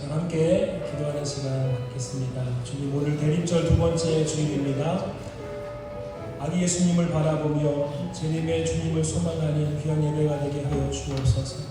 함께 기도하는 시간 갖겠습니다. 주님, 오늘 대림절 두 번째 주일입니다. 아기 예수님을 바라보며 재림의 주님을 소망하는 귀한 예배가 되게 하여 주옵소서.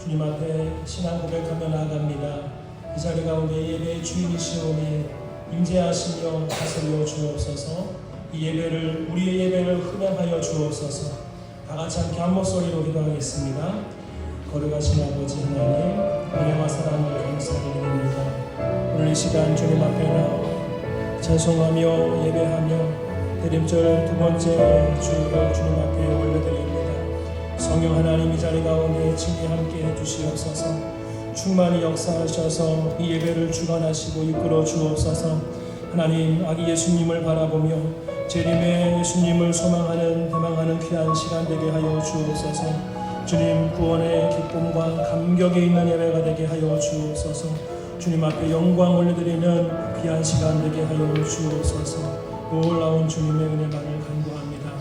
주님 앞에 신앙 고백하며 나아갑니다. 이 자리 가운데 예배의 주인이시오니 임재하시며 다스려 주옵소서. 이 예배를, 우리의 예배를 흠양하여 주옵소서. 다 같이 함께 한 목소리로 기도하겠습니다. 거룩하신 아버지 하나님, 은혜와 사랑을 감사드립니다. 오늘 이 시간 주님 앞에 나와 찬송하며 예배하며 대림절 두 번째 주일을 주님 앞에 올려드립니다. 성령 하나님, 이 자리 가운데 친히 함께 해주시옵소서. 충만히 역사하셔서 이 예배를 주관하시고 이끌어 주옵소서. 하나님, 아기 예수님을 바라보며 재림의 예수님을 소망하는 대망하는 귀한 시간 되게 하여 주옵소서. 주님, 구원의 기쁨과 감격이 있는 예배가 되게 하여 주옵소서. 주님 앞에 영광 올려드리는 귀한 시간 되게 하여 주옵소서. 놀라운 주님의 은혜만을 간구합니다.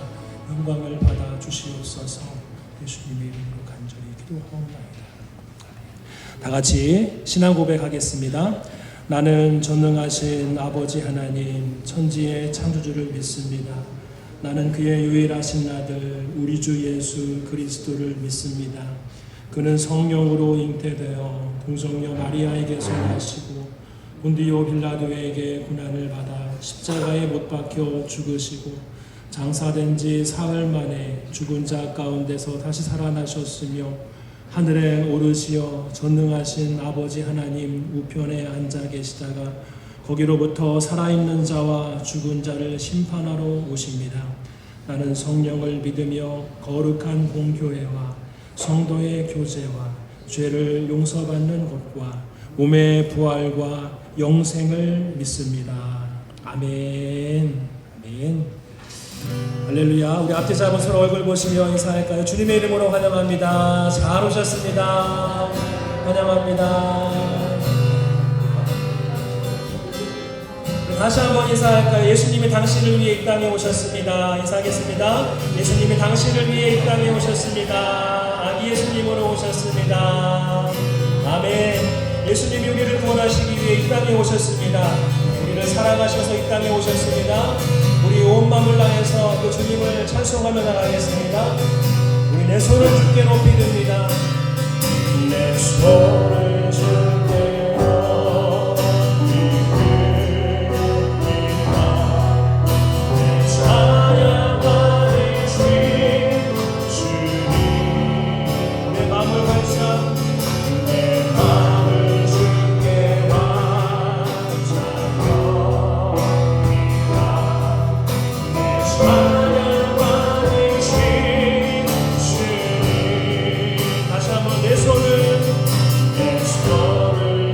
영광을 받아 주시옵소서. 예수님의 이름으로 간절히 기도하옵나이다. 다 같이 신앙 고백하겠습니다. 나는 전능하신 아버지 하나님, 천지의 창조주를 믿습니다. 나는 그의 유일하신 아들 우리 주 예수 그리스도를 믿습니다. 그는 성령으로 잉태되어 동성녀 마리아에게서 나시고 본디오 빌라도에게 고난을 받아 십자가에 못 박혀 죽으시고 장사된 지 사흘 만에 죽은 자 가운데서 다시 살아나셨으며 하늘에 오르시어 전능하신 아버지 하나님 우편에 앉아 계시다가 거기로부터 살아있는 자와 죽은 자를 심판하러 오십니다. 나는 성령을 믿으며 거룩한 공교회와 성도의 교제와 죄를 용서받는 것과 몸의 부활과 영생을 믿습니다. 아멘. 아멘. 할렐루야. 우리 앞에 잡은 서로 얼굴 보시며 인사할까요? 주님의 이름으로 환영합니다. 잘 오셨습니다. 환영합니다. 다시 한번 인사할까요? 예수님이 당신을 위해 이 땅에 오셨습니다. 인사하겠습니다. 예수님이 당신을 위해 이 땅에 오셨습니다. 아기 예수님으로 오셨습니다. 아멘. 예수님이 우리를 구원하시기 위해 이 땅에 오셨습니다. 우리를 사랑하셔서 이 땅에 오셨습니다. 우리 온 마음을 다해서 그 주님을 찬송하며 나가겠습니다. 우리 내 손을 주께 높이 듭니다. 내 손을 주께 내 손을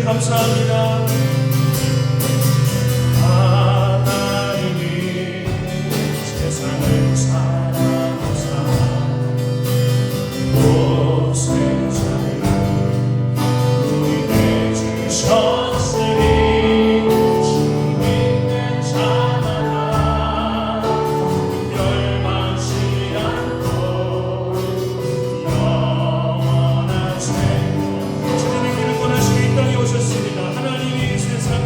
감사합니다. 하나님이 세상을 사랑하사 보세자를 우리에게 주셨으니 주님의 자나라 멸망치 않고 영원한 생명 주님의 길을 떠나시고 이 땅에 오셨습니다. 하나님이 세상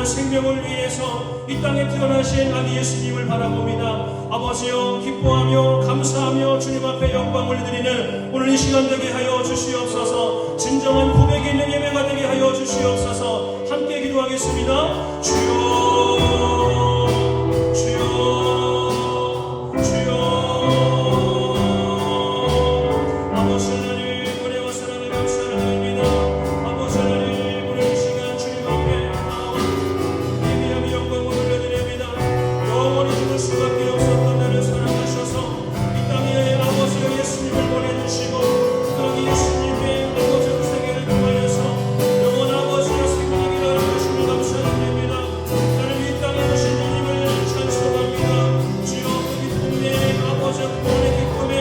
영원한 생명을 위해서 이 땅에 태어나신 아기 예수님을 바라봅니다. 아버지여, 기뻐하며 감사하며 주님 앞에 영광을 드리는 오늘 이 시간 되게 하여 주시옵소서. 진정한 고백이 있는 예배가 되게 하여 주시옵소서. 함께 기도하겠습니다. 주여, 주여, 주여. 아버지 하나님, 은혜와 사랑을 감사드립니다. 아버지 하나님, 오늘 이 시간 주님 앞에 예배하며 영광을 올려드립니다. 영원히 죽을 수밖에 없었던 나를 사랑하셔서 이 땅에 아버지여 예수님을 보내주시고 여기 예수님의 아버지의 세계를 통하여서 영원 아버지여 생명이라 하심을 감사드립니다. 나를 이 땅에 두신 주님을 찬송합니다. 주여, 그 기쁨에 아버지여, 구원의 기쁨에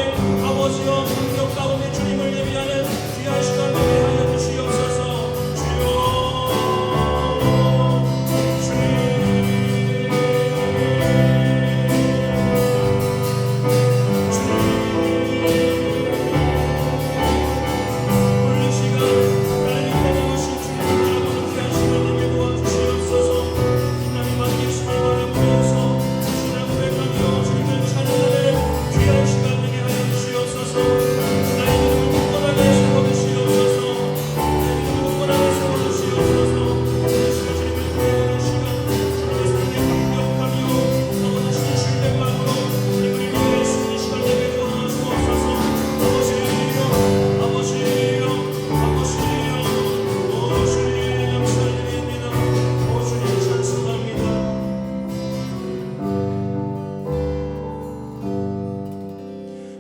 아버지여, 감격 가운데 주님을 예비하는 귀한 시간 되게 하여 주시옵소서.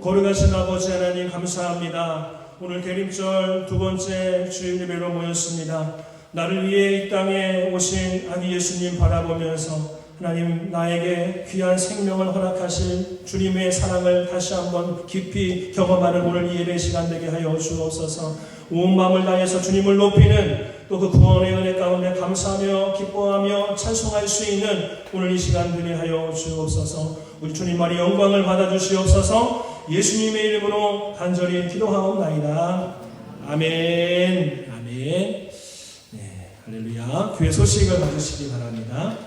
거룩하신 아버지 하나님, 감사합니다. 오늘 대림절 두 번째 주일 예배로 모였습니다. 나를 위해 이 땅에 오신 아기 예수님 바라보면서 하나님, 나에게 귀한 생명을 허락하실 주님의 사랑을 다시 한번 깊이 경험하는 오늘 이 예배 시간 되게 하여 주옵소서. 온 마음을 다해서 주님을 높이는 또 그 구원의 은혜 가운데 감사하며 기뻐하며 찬송할 수 있는 오늘 이 시간 되게 하여 주옵소서. 우리 주님만이 영광을 받아주시옵소서. 예수님의 이름으로 간절히 기도하옵나이다. 아멘. 아멘. 네, 할렐루야. 교회 소식을 받으시기 바랍니다.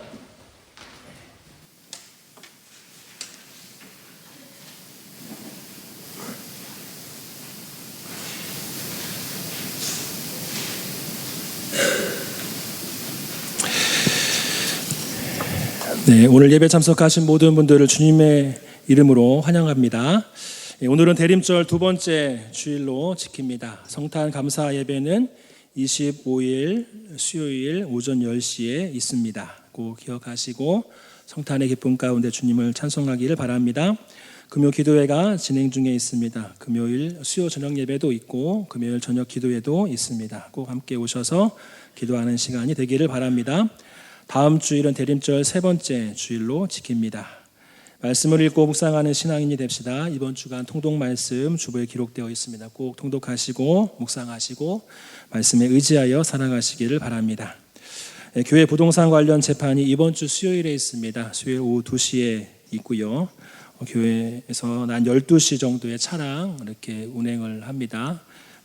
네, 오늘 예배 참석하신 모든 분들을 주님의 이름으로 환영합니다. 오늘은 대림절 두 번째 주일로 지킵니다. 성탄 감사 예배는 25일 수요일 오전 10시에 있습니다. 꼭 기억하시고 성탄의 기쁨 가운데 주님을 찬송하기를 바랍니다. 금요 기도회가 진행 중에 있습니다. 금요일 수요 저녁 예배도 있고 금요일 저녁 기도회도 있습니다. 꼭 함께 오셔서 기도하는 시간이 되기를 바랍니다. 다음 주일은 대림절 세 번째 주일로 지킵니다. 말씀을 읽고 묵상하는 신앙인이 됩시다. 이번 주간 통독 말씀 주보에 기록되어 있습니다. 꼭 통독하시고 묵상하시고 말씀에 의지하여 살아가시기를 바랍니다. 교회 부동산 관련 재판이 이번 주 수요일에 있습니다. 수요일 오후 2시에 있고요. 교회에서 한 12시 정도의 차량 이렇게 운행을 합니다.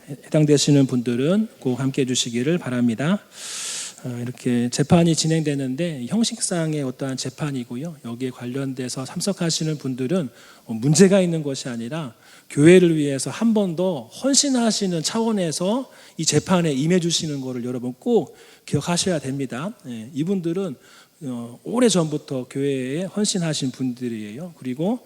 해당되시는 분들은 꼭 함께 해주시기를 바랍니다. 이렇게 재판이 진행되는데 형식상의 어떠한 재판이고요. 여기에 관련돼서 참석하시는 분들은 문제가 있는 것이 아니라 교회를 위해서 한 번 더 헌신하시는 차원에서 이 재판에 임해 주시는 것을 여러분 꼭 기억하셔야 됩니다. 이분들은 오래전부터 교회에 헌신하신 분들이에요. 그리고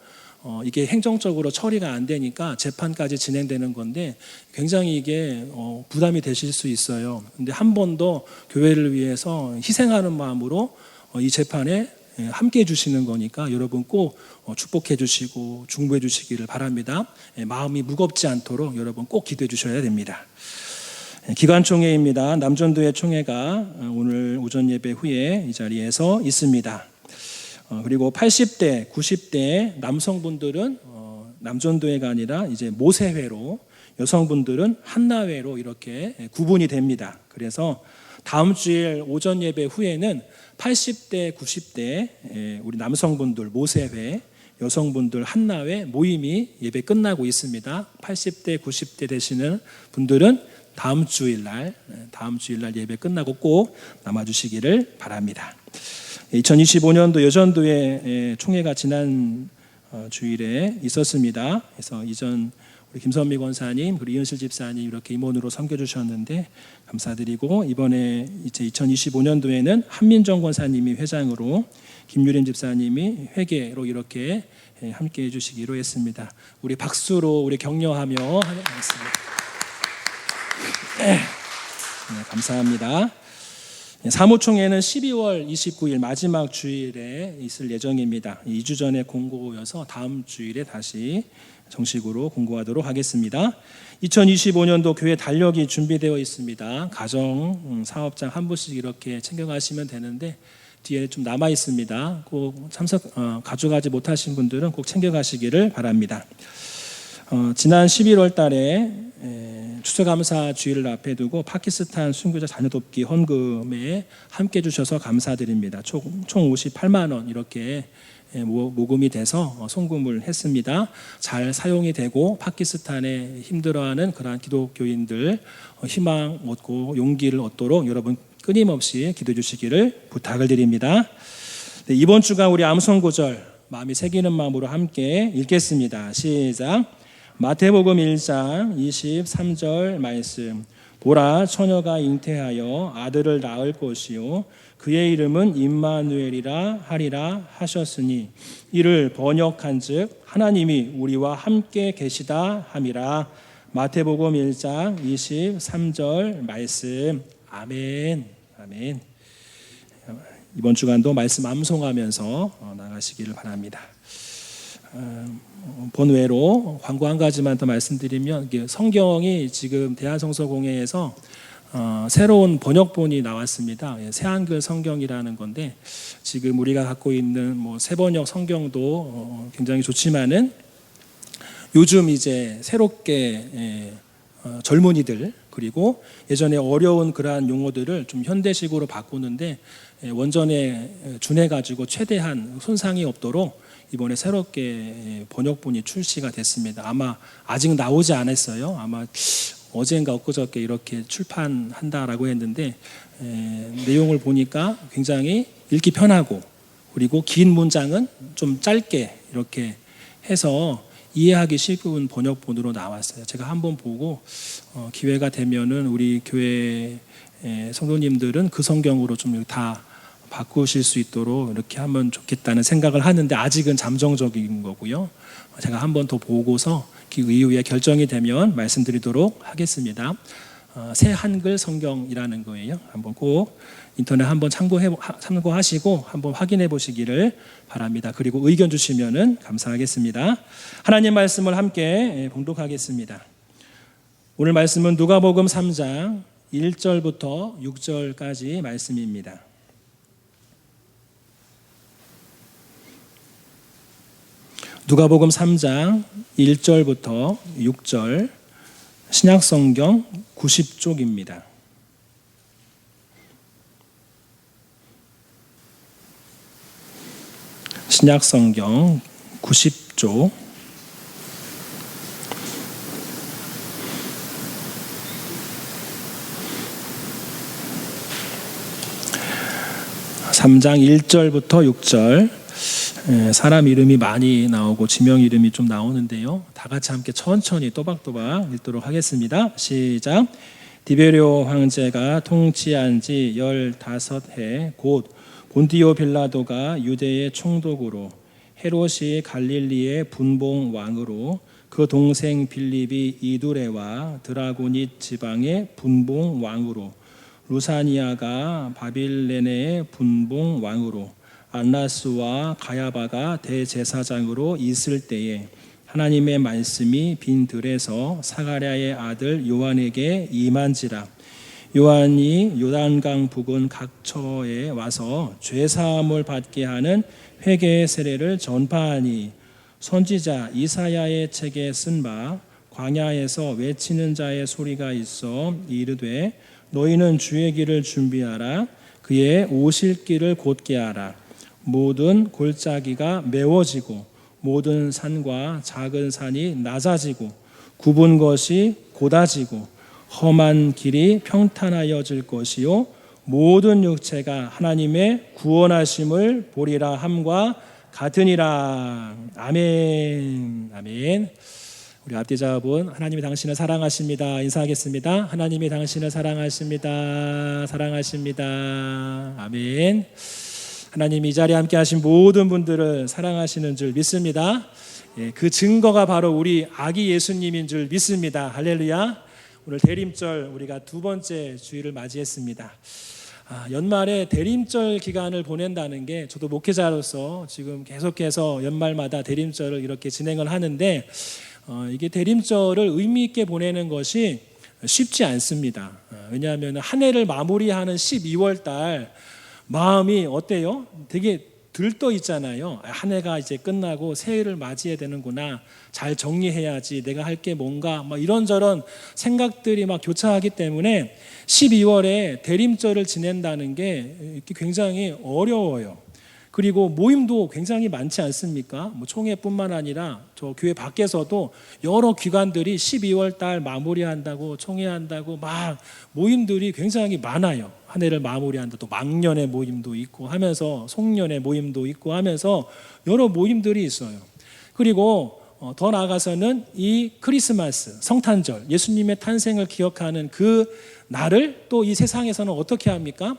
이게 행정적으로 처리가 안 되니까 재판까지 진행되는 건데 굉장히 이게 부담이 되실 수 있어요. 근데 한 번 더 교회를 위해서 희생하는 마음으로 이 재판에 함께 해주시는 거니까 여러분 꼭 축복해 주시고 중보해 주시기를 바랍니다. 마음이 무겁지 않도록 여러분 꼭 기도해 주셔야 됩니다. 기관총회입니다. 남전도회 총회가 오늘 오전 예배 후에 이 자리에서 있습니다. 그리고 80대, 90대 남성분들은 남전도회가 아니라 이제 모세회로, 여성분들은 한나회로 이렇게 구분이 됩니다. 그래서 다음 주일 오전 예배 후에는 80대, 90대 우리 남성분들 모세회, 여성분들 한나회 모임이 예배 끝나고 있습니다. 80대, 90대 되시는 분들은 다음 주일날 예배 끝나고 꼭 남아주시기를 바랍니다. 2025년도 여전도회 총회가 지난 주일에 있었습니다. 그래서 이전 우리 김선미 권사님 그리고 이은실 집사님 이렇게 임원으로 섬겨주셨는데 감사드리고, 이번에 이제 2025년도에는 한민정 권사님이 회장으로 김유림 집사님이 회계로 이렇게 함께 해주시기로 했습니다. 우리 박수로 우리 격려하며 하겠습니다. 네, 감사합니다. 사무총회는 12월 29일 마지막 주일에 있을 예정입니다. 2주 전에 공고여서 다음 주일에 다시 정식으로 공고하도록 하겠습니다. 2025년도 교회 달력이 준비되어 있습니다. 가정 사업장 한 분씩 이렇게 챙겨가시면 되는데 뒤에 좀 남아 있습니다. 꼭 가져가지 못하신 분들은 꼭 챙겨가시기를 바랍니다. 지난 11월 달에 추수감사 주일을 앞에 두고 파키스탄 순교자 자녀 돕기 헌금에 함께 해주셔서 감사드립니다. 총 58만 원 이렇게 모금이 돼서 송금을 했습니다. 잘 사용이 되고 파키스탄에 힘들어하는 그러한 기독교인들 희망 얻고 용기를 얻도록 여러분 끊임없이 기도해 주시기를 부탁을 드립니다. 네, 이번 주가 우리 암송구절 마음이 새기는 마음으로 함께 읽겠습니다. 시작. 마태복음 1장 23절 말씀. 보라, 처녀가 잉태하여 아들을 낳을 것이요 그의 이름은 임마누엘이라 하리라 하셨으니 이를 번역한즉 하나님이 우리와 함께 계시다 함이라. 마태복음 1장 23절 말씀. 아멘. 아멘. 이번 주간도 말씀 암송하면서 나가시기를 바랍니다. 본외로 광고 한 가지만 더 말씀드리면, 성경이 지금 대한성서공회에서 새로운 번역본이 나왔습니다. 새한글 성경이라는 건데, 지금 우리가 갖고 있는 새번역 성경도 굉장히 좋지만은 요즘 이제 새롭게 젊은이들 그리고 예전에 어려운 그러한 용어들을 좀 현대식으로 바꾸는데 원전에 준해가지고 최대한 손상이 없도록 이번에 새롭게 번역본이 출시가 됐습니다. 아마 아직 나오지 않았어요. 아마 어젠가 엊그저께 이렇게 출판한다라고 했는데 내용을 보니까 굉장히 읽기 편하고, 그리고 긴 문장은 좀 짧게 이렇게 해서 이해하기 쉬운 번역본으로 나왔어요. 제가 한번 보고 기회가 되면은 우리 교회 성도님들은 그 성경으로 좀 다 바꾸실 수 있도록 이렇게 하면 좋겠다는 생각을 하는데 아직은 잠정적인 거고요. 제가 한번 더 보고서 그 이후에 결정이 되면 말씀드리도록 하겠습니다. 새 한글 성경이라는 거예요. 한번 꼭 인터넷 한번 참고하시고 한번 확인해 보시기를 바랍니다. 그리고 의견 주시면은 감사하겠습니다. 하나님 말씀을 함께 봉독하겠습니다. 오늘 말씀은 누가복음 3장 1절부터 6절까지 말씀입니다. 누가복음 3장 1절부터 6절, 신약성경 90쪽입니다. 신약성경 90쪽 3장 1절부터 6절. 사람 이름이 많이 나오고 지명 이름이 좀 나오는데요. 다 같이 함께 천천히 또박또박 읽도록 하겠습니다. 시작. 디베리오 황제가 통치한 지 15해 곧 본디오 빌라도가 유대의 총독으로, 헤롯이 갈릴리의 분봉 왕으로, 그 동생 빌립이 이두레와 드라고닛 지방의 분봉 왕으로, 루사니아가 바빌레네의 분봉 왕으로, 안나스와 가야바가 대제사장으로 있을 때에 하나님의 말씀이 빈 들에서 사가랴의 아들 요한에게 임한지라. 요한이 요단강 부근 각처에 와서 죄사함을 받게 하는 회개의 세례를 전파하니, 선지자 이사야의 책에 쓴 바 광야에서 외치는 자의 소리가 있어 이르되 너희는 주의 길을 준비하라. 그의 오실 길을 곧게 하라. 모든 골짜기가 메워지고 모든 산과 작은 산이 낮아지고 굽은 것이 곧아지고 험한 길이 평탄하여질 것이요 모든 육체가 하나님의 구원하심을 보리라 함과 같으니라. 아멘. 아멘. 우리 앞뒤자분, 하나님이 당신을 사랑하십니다. 인사하겠습니다. 하나님이 당신을 사랑하십니다. 사랑하십니다. 아멘. 하나님이 이 자리에 함께 하신 모든 분들을 사랑하시는 줄 믿습니다. 그 증거가 바로 우리 아기 예수님인 줄 믿습니다. 할렐루야. 오늘 대림절 우리가 두 번째 주일을 맞이했습니다. 연말에 대림절 기간을 보낸다는 게 저도 목회자로서 지금 계속해서 연말마다 대림절을 이렇게 진행을 하는데 이게 대림절을 의미 있게 보내는 것이 쉽지 않습니다. 왜냐하면 한 해를 마무리하는 12월 달 마음이 어때요? 되게 들떠 있잖아요. 한 해가 이제 끝나고 새해를 맞이해야 되는구나. 잘 정리해야지. 내가 할 게 뭔가 막 이런저런 생각들이 막 교차하기 때문에 12월에 대림절을 지낸다는 게 굉장히 어려워요. 그리고 모임도 굉장히 많지 않습니까? 뭐 총회뿐만 아니라 저 교회 밖에서도 여러 기관들이 12월 달 마무리한다고 총회한다고 막 모임들이 굉장히 많아요. 한 해를 마무리한다. 또 막년의 모임도 있고 하면서 송년의 모임도 있고 하면서 여러 모임들이 있어요. 그리고 더 나아가서는 이 크리스마스, 성탄절, 예수님의 탄생을 기억하는 그 날을 또 이 세상에서는 어떻게 합니까?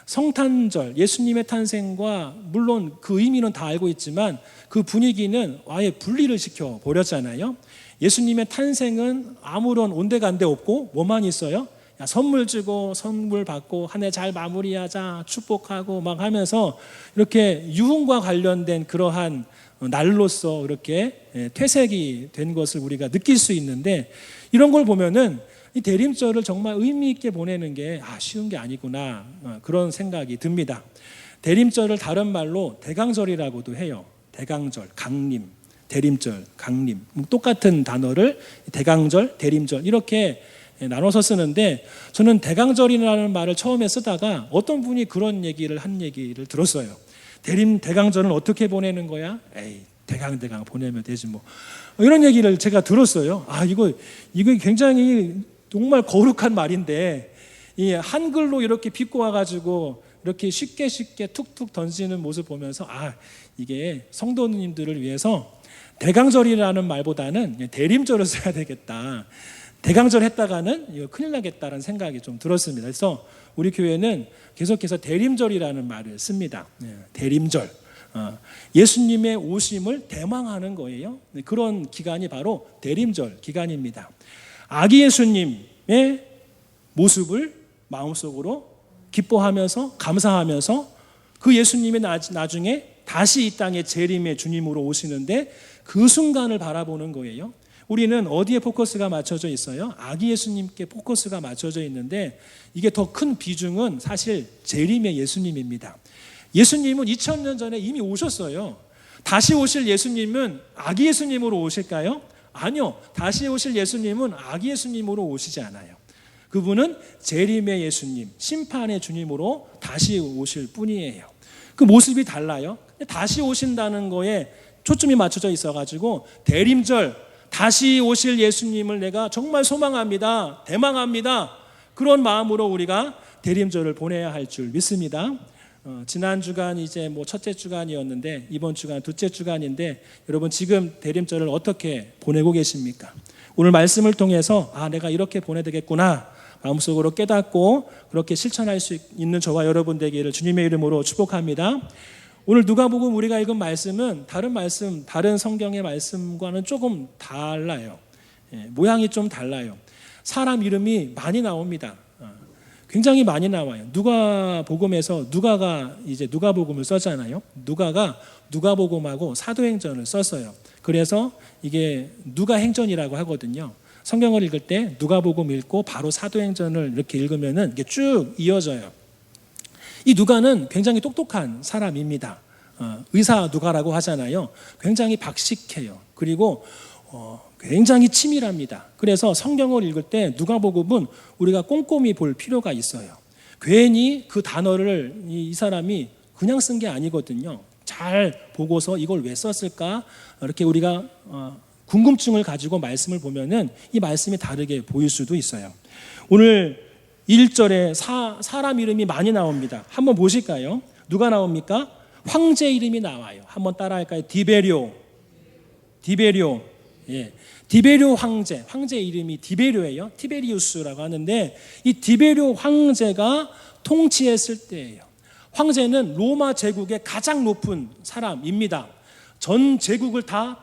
성탄절, 예수님의 탄생과 물론 그 의미는 다 알고 있지만 그 분위기는 아예 분리를 시켜 버렸잖아요. 예수님의 탄생은 아무런 온데간데 없고 뭐만 있어요? 선물 주고 선물 받고 한 해 잘 마무리하자 축복하고 막 하면서 이렇게 유흥과 관련된 그러한 날로서 이렇게 퇴색이 된 것을 우리가 느낄 수 있는데 이런 걸 보면은 이 대림절을 정말 의미 있게 보내는 게 쉬운 게 아니구나 그런 생각이 듭니다. 대림절을 다른 말로 대강절이라고도 해요. 대강절, 강림, 대림절, 강림 똑같은 단어를 대강절, 대림절 이렇게 나눠서 쓰는데 저는 대강절이라는 말을 처음에 쓰다가 어떤 분이 그런 얘기를 들었어요. 대강절은 어떻게 보내는 거야? 에이 대강 보내면 되지 뭐 이런 얘기를 제가 들었어요. 이거 굉장히 정말 거룩한 말인데 이 한글로 이렇게 비꼬아가지고 이렇게 쉽게 툭툭 던지는 모습 보면서 이게 성도님들을 위해서 대강절이라는 말보다는 대림절을 써야 되겠다. 대강절 했다가는 이거 큰일 나겠다는 생각이 좀 들었습니다. 그래서 우리 교회는 계속해서 대림절이라는 말을 씁니다. 대림절. 예수님의 오심을 대망하는 거예요. 그런 기간이 바로 대림절 기간입니다. 아기 예수님의 모습을 마음속으로 기뻐하면서 감사하면서 그 예수님이 나중에 다시 이 땅에 재림의 주님으로 오시는데 그 순간을 바라보는 거예요. 우리는 어디에 포커스가 맞춰져 있어요? 아기 예수님께 포커스가 맞춰져 있는데 이게 더 큰 비중은 사실 재림의 예수님입니다. 예수님은 2000년 전에 이미 오셨어요. 다시 오실 예수님은 아기 예수님으로 오실까요? 아니요. 다시 오실 예수님은 아기 예수님으로 오시지 않아요. 그분은 재림의 예수님, 심판의 주님으로 다시 오실 뿐이에요. 그 모습이 달라요. 다시 오신다는 거에 초점이 맞춰져 있어가지고 대림절, 다시 오실 예수님을 내가 정말 소망합니다. 대망합니다. 그런 마음으로 우리가 대림절을 보내야 할 줄 믿습니다. 지난 주간 이제 첫째 주간이었는데 이번 주간 둘째 주간인데 여러분 지금 대림절을 어떻게 보내고 계십니까? 오늘 말씀을 통해서 내가 이렇게 보내야 되겠구나 마음속으로 깨닫고 그렇게 실천할 수 있는 저와 여러분 되기를 주님의 이름으로 축복합니다. 오늘 누가복음 우리가 읽은 말씀은 다른 성경의 말씀과는 조금 달라요. 모양이 좀 달라요. 사람 이름이 많이 나옵니다. 굉장히 많이 나와요. 누가복음에서 누가가 이제 누가복음을 썼잖아요. 누가가 누가복음하고 사도행전을 썼어요. 그래서 이게 누가행전이라고 하거든요. 성경을 읽을 때 누가복음 읽고 바로 사도행전을 이렇게 읽으면은 이게 쭉 이어져요. 이 누가는 굉장히 똑똑한 사람입니다. 의사 누가라고 하잖아요. 굉장히 박식해요. 그리고 굉장히 치밀합니다. 그래서 성경을 읽을 때 누가복음은 우리가 꼼꼼히 볼 필요가 있어요. 괜히 그 단어를 이 사람이 그냥 쓴 게 아니거든요. 잘 보고서 이걸 왜 썼을까? 이렇게 우리가 궁금증을 가지고 말씀을 보면은 이 말씀이 다르게 보일 수도 있어요. 오늘 1절에 사람 이름이 많이 나옵니다. 한번 보실까요? 누가 나옵니까? 황제 이름이 나와요. 한번 따라할까요? 디베rio. 예. 디베rio 황제 이름이 디베료예요. 티베리우스라고 하는데 이 디베료 황제가 통치했을 때예요. 황제는 로마 제국의 가장 높은 사람입니다. 전 제국을 다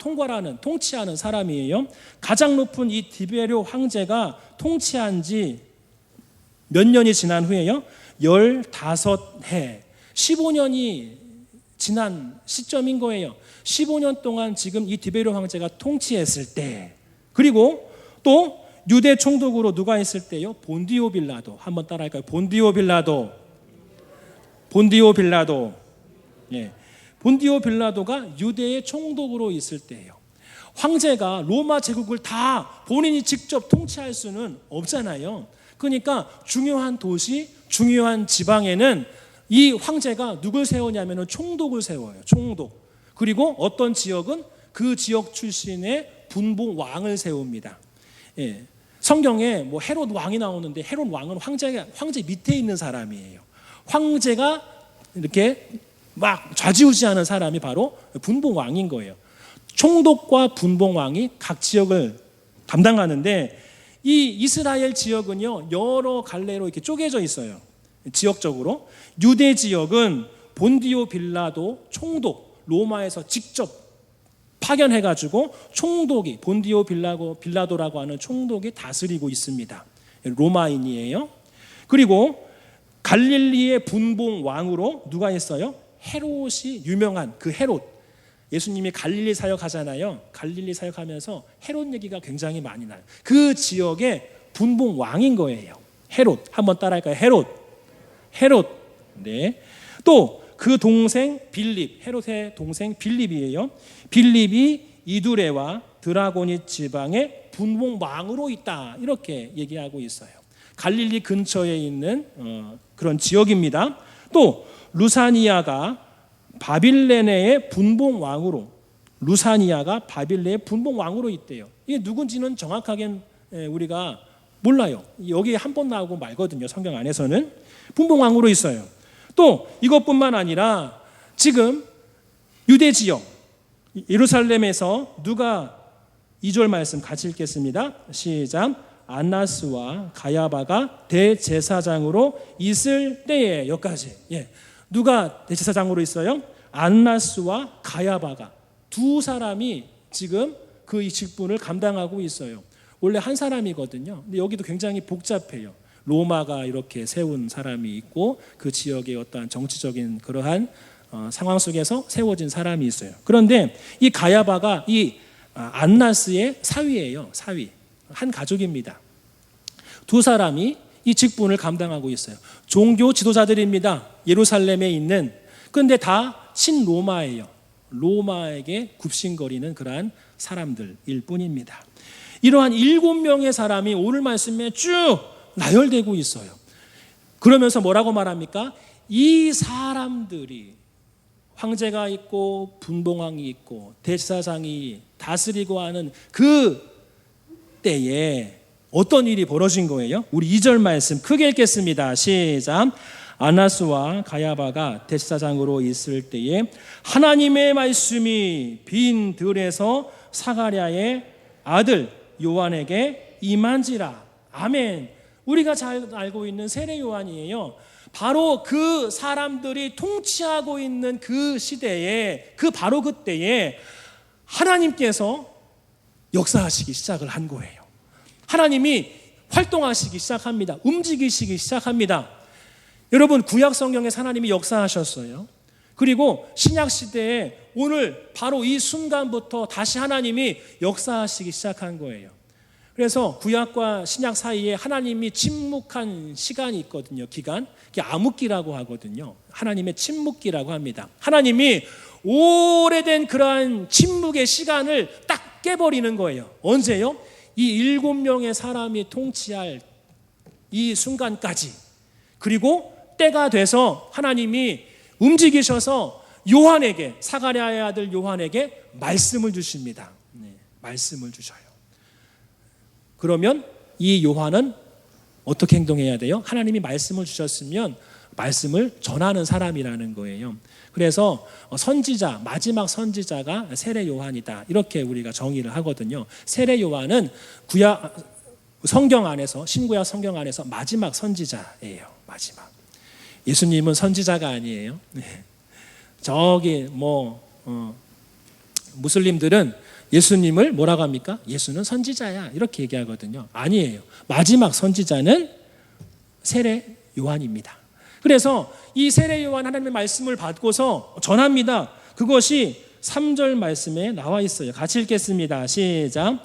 통치하는 사람이에요. 가장 높은 이 디베료 황제가 통치한 지 몇 년이 지난 후에요? 15해, 15년이 지난 시점인 거예요. 15년 동안 지금 이 디베료 황제가 통치했을 때, 그리고 또 유대 총독으로 누가 있을 때요? 본디오 빌라도. 한번 따라할까요? 본디오 빌라도. 예. 본디오 빌라도가 유대의 총독으로 있을 때예요. 황제가 로마 제국을 다 본인이 직접 통치할 수는 없잖아요. 그러니까 중요한 도시, 중요한 지방에는 이 황제가 누굴 세우냐면 총독을 세워요. 총독. 그리고 어떤 지역은 그 지역 출신의 분봉 왕을 세웁니다. 예. 성경에 뭐 헤롯 왕이 나오는데 헤롯 왕은 황제 밑에 있는 사람이에요. 황제가 이렇게 막 좌지우지하는 사람이 바로 분봉 왕인 거예요. 총독과 분봉 왕이 각 지역을 담당하는데 이 이스라엘 지역은요 여러 갈래로 이렇게 쪼개져 있어요. 지역적으로 유대 지역은 본디오 빌라도 총독 로마에서 직접 파견해가지고 총독이 본디오 빌라도라고 하는 총독이 다스리고 있습니다. 로마인이에요. 그리고 갈릴리의 분봉 왕으로 누가 있어요? 헤롯이 유명한 그 헤롯. 예수님이 갈릴리 사역하잖아요. 갈릴리 사역하면서 헤롯 얘기가 굉장히 많이 나요. 그 지역의 분봉 왕인 거예요. 헤롯. 한번 따라할까요? 헤롯. 네. 또 그 동생 빌립, 헤롯의 동생 빌립이에요. 빌립이 이두레와 드라고니 지방의 분봉 왕으로 있다. 이렇게 얘기하고 있어요. 갈릴리 근처에 있는 그런 지역입니다. 또 루사니아가 바빌레네의 분봉 왕으로 있대요. 이게 누군지는 정확하게 우리가 몰라요. 여기 한 번 나오고 말거든요. 성경 안에서는 분봉 왕으로 있어요. 또 이것뿐만 아니라 지금 유대 지역 예루살렘에서 누가 2절 말씀 같이 읽겠습니다. 시작. 안나스와 가야바가 대제사장으로 있을 때에 여기까지. 예. 누가 대제사장으로 있어요? 안나스와 가야바가 두 사람이 지금 그 이 직분을 감당하고 있어요. 원래 한 사람이거든요. 근데 여기도 굉장히 복잡해요. 로마가 이렇게 세운 사람이 있고 그 지역의 어떠한 정치적인 그러한 상황 속에서 세워진 사람이 있어요. 그런데 이 가야바가 이 안나스의 사위예요. 사위. 한 가족입니다. 두 사람이 이 직분을 감당하고 있어요. 종교 지도자들입니다. 예루살렘에 있는. 그런데 다 신로마예요. 로마에게 굽신거리는 그러한 사람들일 뿐입니다. 이러한 7명의 사람이 오늘 말씀에 쭉 나열되고 있어요. 그러면서 뭐라고 말합니까? 이 사람들이 황제가 있고 분봉왕이 있고 대제사장이 다스리고 하는 그 때에 어떤 일이 벌어진 거예요? 우리 2절 말씀 크게 읽겠습니다. 시작. 아나스와 가야바가 대제사장으로 있을 때에 하나님의 말씀이 빈 들에서 사가랴의 아들 요한에게 임한지라. 아멘. 우리가 잘 알고 있는 세례 요한이에요. 바로 그 사람들이 통치하고 있는 그 시대에 바로 그때에 하나님께서 역사하시기 시작을 한 거예요. 하나님이 활동하시기 시작합니다. 움직이시기 시작합니다. 여러분 구약 성경에 하나님이 역사하셨어요. 그리고 신약 시대에 오늘 바로 이 순간부터 다시 하나님이 역사하시기 시작한 거예요. 그래서 구약과 신약 사이에 하나님이 침묵한 시간이 있거든요. 기간. 그게 암흑기라고 하거든요. 하나님의 침묵기라고 합니다. 하나님이 오래된 그러한 침묵의 시간을 딱 깨버리는 거예요. 언제요? 이 7명의 사람이 통치할 이 순간까지. 그리고 때가 돼서 하나님이 움직이셔서 요한에게, 사가랴의 아들 요한에게 말씀을 주십니다. 말씀을 주셔요. 그러면 이 요한은 어떻게 행동해야 돼요? 하나님이 말씀을 주셨으면 말씀을 전하는 사람이라는 거예요. 그래서 선지자, 마지막 선지자가 세례 요한이다. 이렇게 우리가 정의를 하거든요. 세례 요한은 성경 안에서, 신구약 성경 안에서 마지막 선지자예요. 마지막. 예수님은 선지자가 아니에요. 저기 무슬림들은 예수님을 뭐라고 합니까? 예수는 선지자야. 이렇게 얘기하거든요. 아니에요. 마지막 선지자는 세례 요한입니다. 그래서 이 세례 요한 하나님의 말씀을 받고서 전합니다. 그것이 3절 말씀에 나와 있어요. 같이 읽겠습니다. 시작.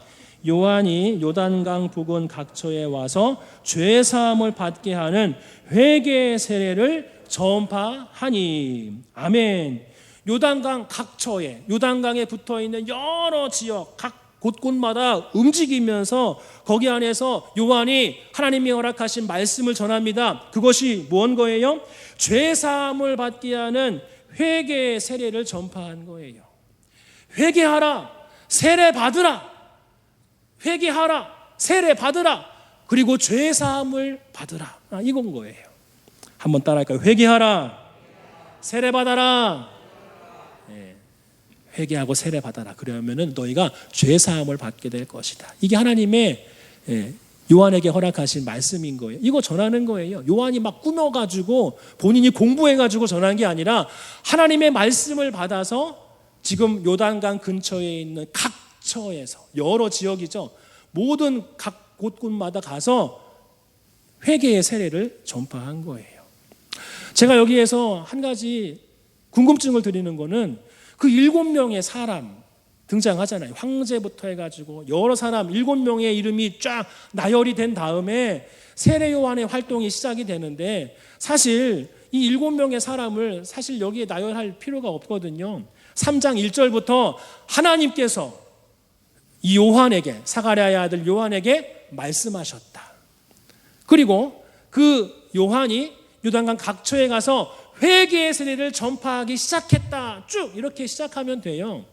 요한이 요단강 부근 각처에 와서 죄 사함을 받게 하는 회개 세례를 전파하니. 아멘. 요단강 각처에, 요단강에 붙어있는 여러 지역, 각 곳곳마다 움직이면서 거기 안에서 요한이 하나님이 허락하신 말씀을 전합니다. 그것이 뭔 거예요? 죄 사함을 받게 하는 회개 세례를 전파한 거예요. 회개하라, 세례 받으라. 회개하라, 세례 받으라. 그리고 죄 사함을 받으라. 이건 거예요. 한번 따라할까요? 회개하라, 세례 받아라. 회개하고 세례 받아라. 그러면은 너희가 죄 사함을 받게 될 것이다. 이게 하나님의 요한에게 허락하신 말씀인 거예요. 이거 전하는 거예요. 요한이 막 꾸며가지고 본인이 공부해가지고 전한 게 아니라 하나님의 말씀을 받아서 지금 요단강 근처에 있는 각처에서 여러 지역이죠. 모든 각 곳곳마다 가서 회개의 세례를 전파한 거예요. 제가 여기에서 한 가지 궁금증을 드리는 거는 그 7명의 사람 등장하잖아요. 황제부터 해가지고 여러 사람 7명의 이름이 쫙 나열이 된 다음에 세례 요한의 활동이 시작이 되는데 사실 이 7명의 사람을 사실 여기에 나열할 필요가 없거든요. 3장 1절부터 하나님께서 이 요한에게, 사가랴의 아들 요한에게 말씀하셨다. 그리고 그 요한이 요단강 각처에 가서 회개의 세례를 전파하기 시작했다. 쭉 이렇게 시작하면 돼요.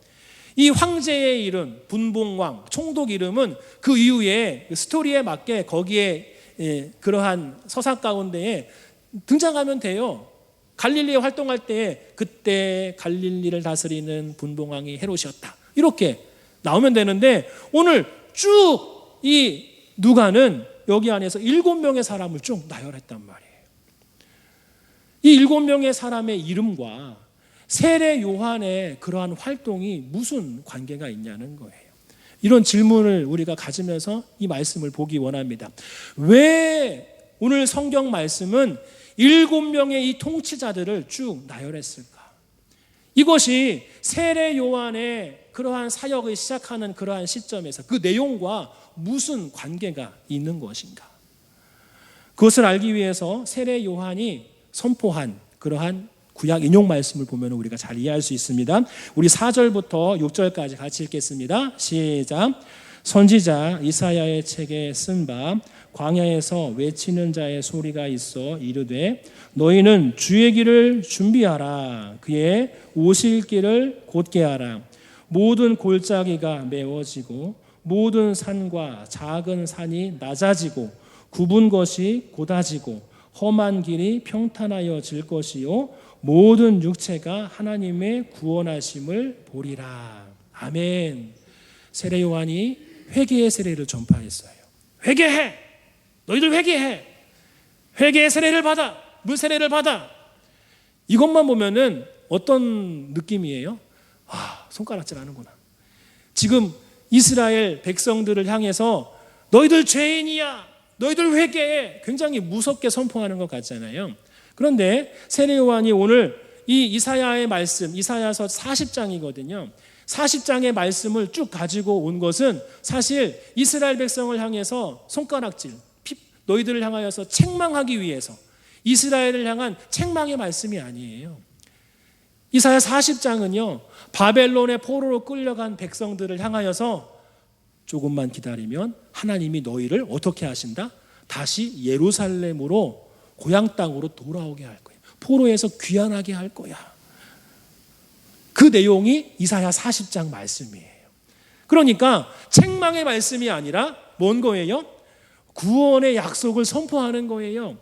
이 황제의 이름, 분봉왕, 총독 이름은 그 이후에 스토리에 맞게 거기에 그러한 서사 가운데에 등장하면 돼요. 갈릴리에 활동할 때 그때 갈릴리를 다스리는 분봉왕이 헤롯이었다. 이렇게 나오면 되는데 오늘 쭉 이 누가는 여기 안에서 7명의 사람을 쭉 나열했단 말이에요. 이 7명의 사람의 이름과 세례 요한의 그러한 활동이 무슨 관계가 있냐는 거예요. 이런 질문을 우리가 가지면서 이 말씀을 보기 원합니다. 왜 오늘 성경 말씀은 7명의 이 통치자들을 쭉 나열했을까? 이것이 세례 요한의 그러한 사역을 시작하는 그러한 시점에서 그 내용과 무슨 관계가 있는 것인가? 그것을 알기 위해서 세례 요한이 선포한 그러한 구약 인용 말씀을 보면 우리가 잘 이해할 수 있습니다. 우리 4절부터 6절까지 같이 읽겠습니다. 시작. 선지자 이사야의 책에 쓴 바 광야에서 외치는 자의 소리가 있어 이르되 너희는 주의 길을 준비하라. 그의 오실 길을 곧게 하라. 모든 골짜기가 메워지고 모든 산과 작은 산이 낮아지고 굽은 것이 곧아지고 험한 길이 평탄하여질 것이요 모든 육체가 하나님의 구원하심을 보리라. 아멘. 세례 요한이 회개의 세례를 전파했어요. 회개해. 너희들 회개해. 회개의 세례를 받아. 물 세례를 받아. 이것만 보면은 어떤 느낌이에요? 손가락질 하는구나. 지금 이스라엘 백성들을 향해서 너희들 죄인이야. 너희들 회개해. 굉장히 무섭게 선포하는 것 같잖아요. 그런데 세례 요한이 오늘 이 이사야의 말씀, 이사야서 40장이거든요. 40장의 말씀을 쭉 가지고 온 것은 사실 이스라엘 백성을 향해서 손가락질, 너희들을 향하여서 책망하기 위해서 이스라엘을 향한 책망의 말씀이 아니에요. 이사야 40장은요. 바벨론의 포로로 끌려간 백성들을 향하여서 조금만 기다리면 하나님이 너희를 어떻게 하신다? 다시 예루살렘으로 고향 땅으로 돌아오게 할 거야. 포로에서 귀환하게 할 거야. 그 내용이 이사야 40장 말씀이에요. 그러니까 책망의 말씀이 아니라 뭔 거예요? 구원의 약속을 선포하는 거예요.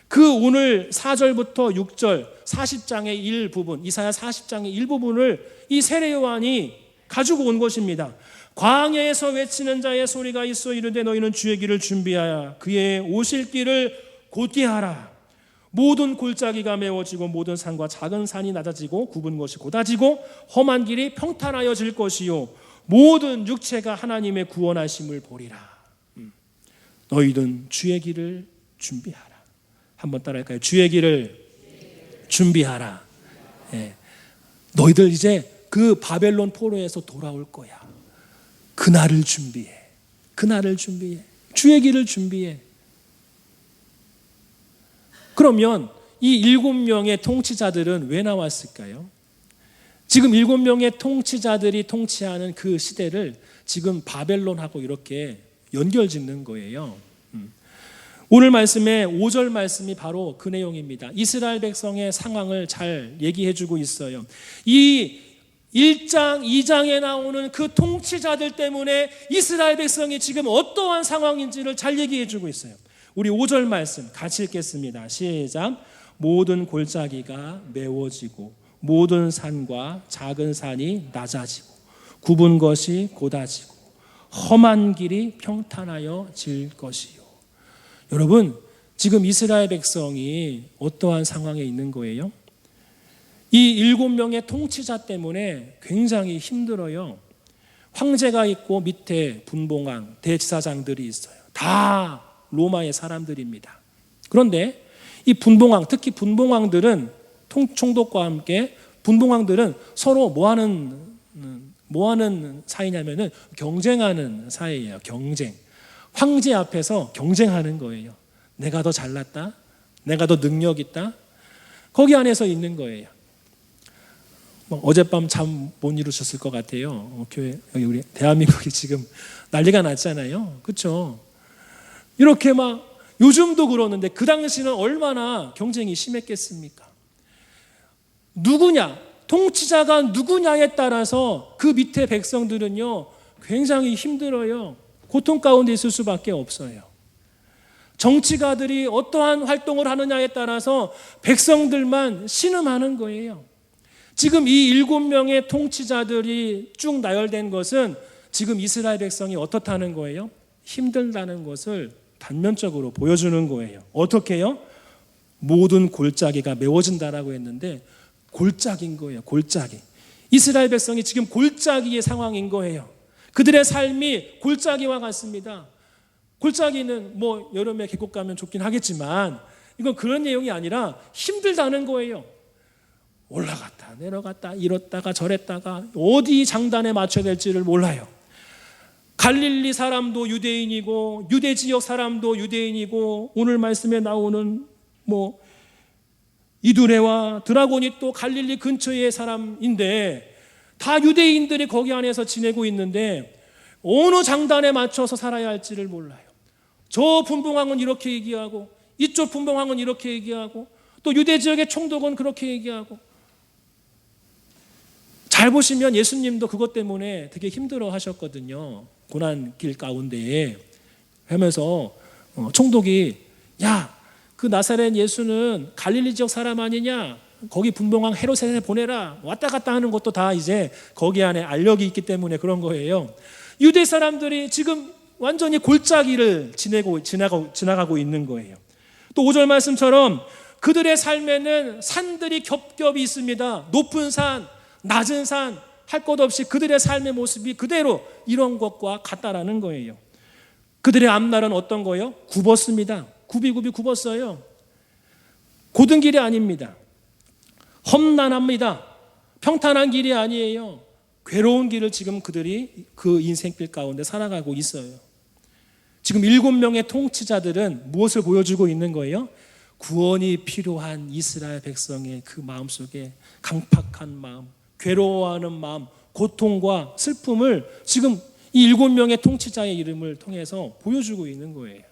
그 오늘 4절부터 6절 40장의 일부분, 이사야 40장의 일부분을 이 세례 요한이 가지고 온 것입니다. 광야에서 외치는 자의 소리가 있어 이르되 너희는 주의 길을 준비하여 그의 오실 길을 곧게 하라. 모든 골짜기가 메워지고 모든 산과 작은 산이 낮아지고 굽은 것이 곧아지고 험한 길이 평탄하여질 것이요 모든 육체가 하나님의 구원하심을 보리라. 너희는 주의 길을 준비하라. 한번 따라할까요? 주의 길을 준비하라. 예. 너희들 이제 그 바벨론 포로에서 돌아올 거야. 그날을 준비해. 그날을 준비해. 주의 길을 준비해. 그러면 이 7명의 통치자들은 왜 나왔을까요? 지금 7명의 통치자들이 통치하는 그 시대를 지금 바벨론하고 이렇게 연결짓는 거예요. 오늘 말씀의 5절 말씀이 바로 그 내용입니다. 이스라엘 백성의 상황을 잘 얘기해주고 있어요. 이 1장, 2장에 나오는 그 통치자들 때문에 이스라엘 백성이 지금 어떠한 상황인지를 잘 얘기해주고 있어요. 우리 5절 말씀 같이 읽겠습니다. 시작. 모든 골짜기가 메워지고 모든 산과 작은 산이 낮아지고 굽은 것이 곧아지고 험한 길이 평탄하여질 것이요. 여러분, 지금 이스라엘 백성이 어떠한 상황에 있는 거예요? 이 7명의 통치자 때문에 굉장히 힘들어요. 황제가 있고 밑에 분봉왕, 대지사장들이 있어요. 다 로마의 사람들입니다. 그런데 이 분봉왕, 특히 분봉왕들은 총독과 함께 분봉왕들은 서로 뭐 하는 사이냐면은 경쟁하는 사이예요. 경쟁. 황제 앞에서 경쟁하는 거예요. 내가 더 잘났다. 내가 더 능력 있다. 거기 안에서 있는 거예요. 어젯밤 잠 못 이루셨을 것 같아요. 교회 여기 우리 대한민국이 지금 난리가 났잖아요. 그렇죠? 이렇게 막 요즘도 그러는데 그 당시는 얼마나 경쟁이 심했겠습니까? 누구냐? 통치자가 누구냐에 따라서 그 밑에 백성들은요 굉장히 힘들어요. 고통 가운데 있을 수밖에 없어요. 정치가들이 어떠한 활동을 하느냐에 따라서 백성들만 신음하는 거예요. 지금 이 7명의 통치자들이 쭉 나열된 것은 지금 이스라엘 백성이 어떻다는 거예요? 힘들다는 것을 단면적으로 보여주는 거예요. 어떻게요? 모든 골짜기가 메워진다라고 했는데 골짜기인 거예요. 골짜기. 이스라엘 백성이 지금 골짜기의 상황인 거예요. 그들의 삶이 골짜기와 같습니다. 골짜기는 뭐 여름에 계곡 가면 좋긴 하겠지만 이건 그런 내용이 아니라 힘들다는 거예요. 올라갔다 내려갔다 이렇다가 저랬다가 어디 장단에 맞춰야 될지를 몰라요. 갈릴리 사람도 유대인이고 유대 지역 사람도 유대인이고 오늘 말씀에 나오는 뭐 이두레와 드라곤이 또 갈릴리 근처의 사람인데 다 유대인들이 거기 안에서 지내고 있는데 어느 장단에 맞춰서 살아야 할지를 몰라요. 저 분봉왕은 이렇게 얘기하고 이쪽 분봉왕은 이렇게 얘기하고 또 유대 지역의 총독은 그렇게 얘기하고 잘 보시면 예수님도 그것 때문에 되게 힘들어 하셨거든요. 고난길 가운데에 하면서 총독이 야, 그 나사렛 예수는 갈릴리 지역 사람 아니냐? 거기 분봉왕 헤롯에 보내라. 왔다 갔다 하는 것도 다 이제 거기 안에 알력이 있기 때문에 그런 거예요. 유대 사람들이 지금 완전히 골짜기를 지나가고 있는 거예요. 또 5절 말씀처럼 그들의 삶에는 산들이 겹겹이 있습니다. 높은 산, 낮은 산, 할 것 없이 그들의 삶의 모습이 그대로 이런 것과 같다라는 거예요. 그들의 앞날은 어떤 거예요? 굽었습니다. 굽이 굽었어요. 고든 길이 아닙니다. 험난합니다. 평탄한 길이 아니에요. 괴로운 길을 지금 그들이 그 인생길 가운데 살아가고 있어요. 지금 7명의 통치자들은 무엇을 보여주고 있는 거예요? 구원이 필요한 이스라엘 백성의 그 마음속에 강팍한 마음, 괴로워하는 마음, 고통과 슬픔을 지금 이 7명의 통치자의 이름을 통해서 보여주고 있는 거예요.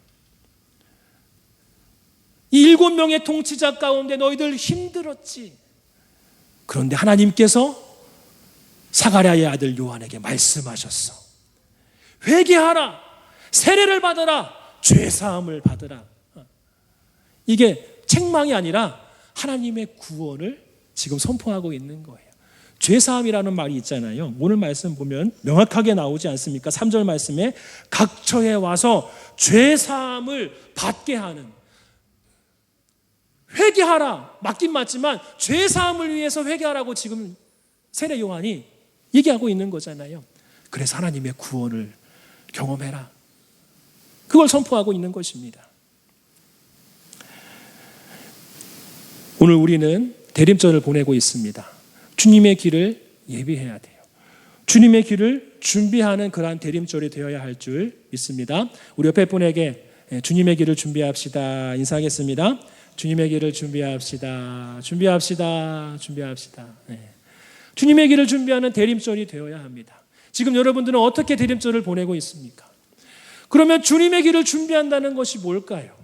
이 7명의 통치자 가운데 너희들 힘들었지. 그런데 하나님께서 사가랴의 아들 요한에게 말씀하셨어. 회개하라, 세례를 받으라, 죄사함을 받으라. 이게 책망이 아니라 하나님의 구원을 지금 선포하고 있는 거예요. 죄사함이라는 말이 있잖아요. 오늘 말씀 보면 명확하게 나오지 않습니까? 3절 말씀에 각처에 와서 죄사함을 받게 하는, 회개하라, 맞긴 맞지만 죄사함을 위해서 회개하라고 지금 세례 요한이 얘기하고 있는 거잖아요. 그래서 하나님의 구원을 경험해라, 그걸 선포하고 있는 것입니다. 오늘 우리는 대림절을 보내고 있습니다. 주님의 길을 예비해야 돼요. 주님의 길을 준비하는 그러한 대림절이 되어야 할 줄 믿습니다. 우리 옆에 분에게 주님의 길을 준비합시다 인사하겠습니다. 주님의 길을 준비합시다. 준비합시다. 준비합시다. 주님의 길을 준비하는 대림절이 되어야 합니다. 지금 여러분들은 어떻게 대림절을 보내고 있습니까? 그러면 주님의 길을 준비한다는 것이 뭘까요?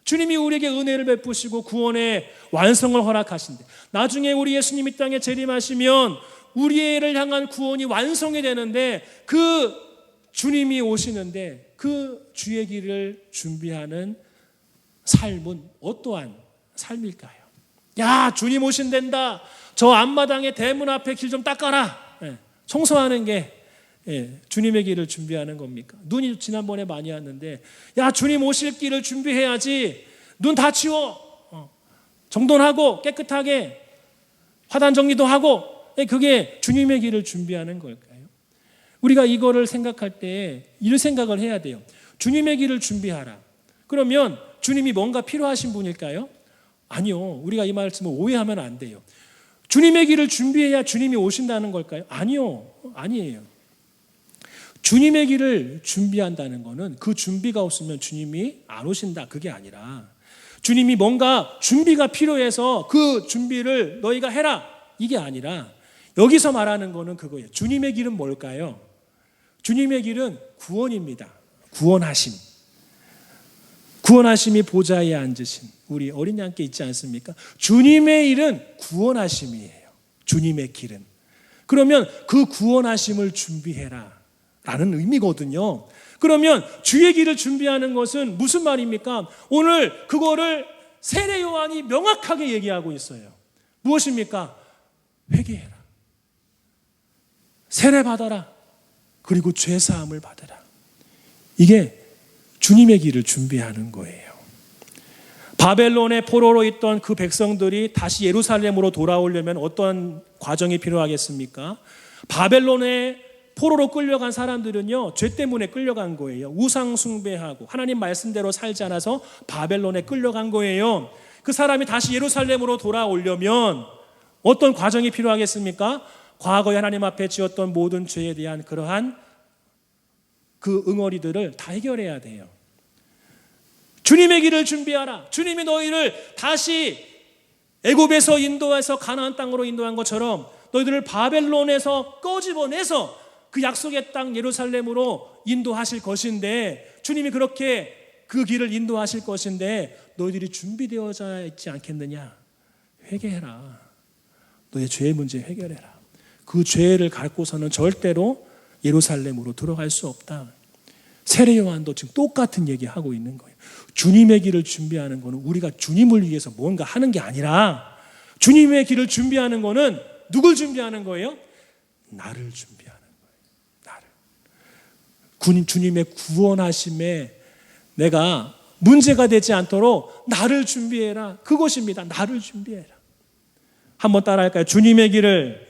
주님이 우리에게 은혜를 베푸시고 구원의 완성을 허락하신대. 나중에 우리 예수님이 땅에 재림하시면 우리를 향한 구원이 완성이 되는데, 그 주님이 오시는데 그 주의 길을 준비하는 삶은 어떠한 삶일까요? 야, 주님 오신댄다. 저 앞마당에 대문 앞에 길 좀 닦아라. 청소하는 게 주님의 길을 준비하는 겁니까? 눈이 지난번에 많이 왔는데, 야, 주님 오실 길을 준비해야지. 눈 다 치워. 정돈하고 깨끗하게 화단 정리도 하고. 그게 주님의 길을 준비하는 걸까요? 우리가 이거를 생각할 때 이런 생각을 해야 돼요. 주님의 길을 준비하라. 그러면 주님이 뭔가 필요하신 분일까요? 아니요. 우리가 이 말씀을 오해하면 안 돼요. 주님의 길을 준비해야 주님이 오신다는 걸까요? 아니요. 아니에요. 주님의 길을 준비한다는 것은 그 준비가 없으면 주님이 안 오신다, 그게 아니라 주님이 뭔가 준비가 필요해서 그 준비를 너희가 해라, 이게 아니라 여기서 말하는 것은 그거예요. 주님의 길은 뭘까요? 주님의 길은 구원입니다. 구원하심. 구원하심이 보좌에 앉으신 우리 어린 양께 있지 않습니까? 주님의 일은 구원하심이에요. 주님의 길은. 그러면 그 구원하심을 준비해라 라는 의미거든요. 그러면 주의 길을 준비하는 것은 무슨 말입니까? 오늘 그거를 세례 요한이 명확하게 얘기하고 있어요. 무엇입니까? 회개해라, 세례 받아라, 그리고 죄사함을 받아라. 이게 주님의 길을 준비하는 거예요. 바벨론의 포로로 있던 그 백성들이 다시 예루살렘으로 돌아오려면 어떤 과정이 필요하겠습니까? 바벨론의 포로로 끌려간 사람들은요, 죄 때문에 끌려간 거예요. 우상 숭배하고 하나님 말씀대로 살지 않아서 바벨론에 끌려간 거예요. 그 사람이 다시 예루살렘으로 돌아오려면 어떤 과정이 필요하겠습니까? 과거에 하나님 앞에 지었던 모든 죄에 대한 그러한 그 응어리들을 다 해결해야 돼요. 주님의 길을 준비하라. 주님이 너희를 다시 애굽에서 인도해서 가나안 땅으로 인도한 것처럼 너희들을 바벨론에서 꺼집어내서 그 약속의 땅 예루살렘으로 인도하실 것인데, 주님이 그렇게 그 길을 인도하실 것인데 너희들이 준비되어져 있지 않겠느냐? 회개해라. 너의 죄의 문제 해결해라. 그 죄를 갖고서는 절대로 예루살렘으로 들어갈 수 없다. 세례 요한도 지금 똑같은 얘기하고 있는 거예요. 주님의 길을 준비하는 것은 우리가 주님을 위해서 뭔가 하는 게 아니라, 주님의 길을 준비하는 것은 누굴 준비하는 거예요? 나를 준비하는 거예요. 나를. 주님의 구원하심에 내가 문제가 되지 않도록 나를 준비해라. 그것입니다. 나를 준비해라. 한번 따라할까요? 주님의 길을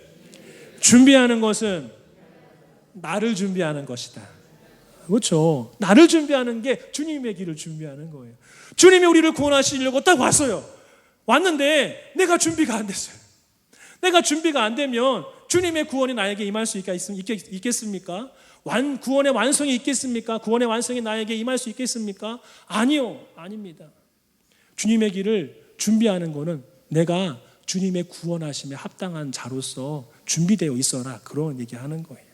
준비하는 것은 나를 준비하는 것이다. 그렇죠. 나를 준비하는 게 주님의 길을 준비하는 거예요. 주님이 우리를 구원하시려고 딱 왔어요. 왔는데 내가 준비가 안 됐어요. 내가 준비가 안 되면 주님의 구원이 나에게 임할 수 있겠습니까? 구원의 완성이 있겠습니까? 구원의 완성이 나에게 임할 수 있겠습니까? 아니요. 아닙니다. 주님의 길을 준비하는 것은 내가 주님의 구원하심에 합당한 자로서 준비되어 있어라, 그런 얘기하는 거예요.